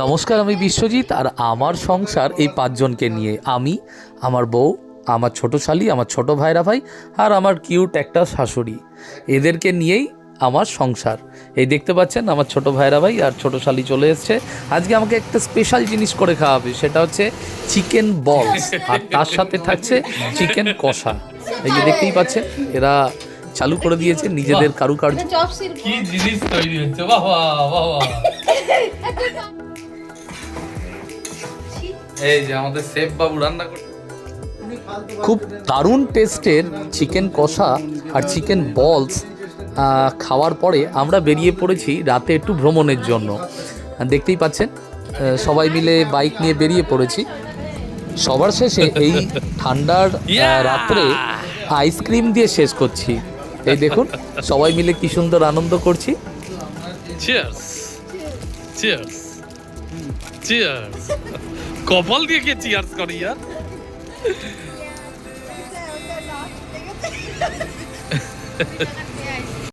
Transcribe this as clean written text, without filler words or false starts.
নমস্কার, আমি বিশ্বজিৎ। আর আমার সংসার এই পাঁচজনকে নিয়ে। আমি, আমার বউ, আমার ছোট শালি, আমার ছোট ভাইরা ভাই, আর আমার কিউট একটা শাশুড়ি। এদেরকে নিয়েই আমার সংসার। এই দেখতে পাচ্ছেন আমার ছোট ভাইরা ভাই আর ছোট শালি চলে এসছে। আজকে আমাকে একটা স্পেশাল জিনিস করে খাওয়াবে, সেটা হচ্ছে চিকেন বলস, আর তার সাথে থাকছে চিকেন কষা। এই যে দেখতেই পাচ্ছেন, এরা চালু করে দিয়েছে নিজেদের কারুকার্য। কি জিনিস তৈরি হচ্ছে, বাহ বাহ বাহ বাহ। এই যে আমাদের শেফ বাবু রান্না করছে। খুব দারুণ টেস্টের চিকেন কষা আর চিকেন বলস খাওয়ার পরে আমরা বেরিয়ে পড়েছি রাতে একটু ভ্রমণের জন্য। দেখতেই পাচ্ছেন, সবাই মিলে বাইক নিয়ে বেরিয়ে পড়েছি। সবার শেষে এই ঠান্ডার রাত্রে আইসক্রিম দিয়ে শেষ করছি। এই দেখুন, সবাই মিলে কি সুন্দর আনন্দ করছি। Cheers cheers cheers. কপাল দিয়ে কে চিয়ার্স করি यार।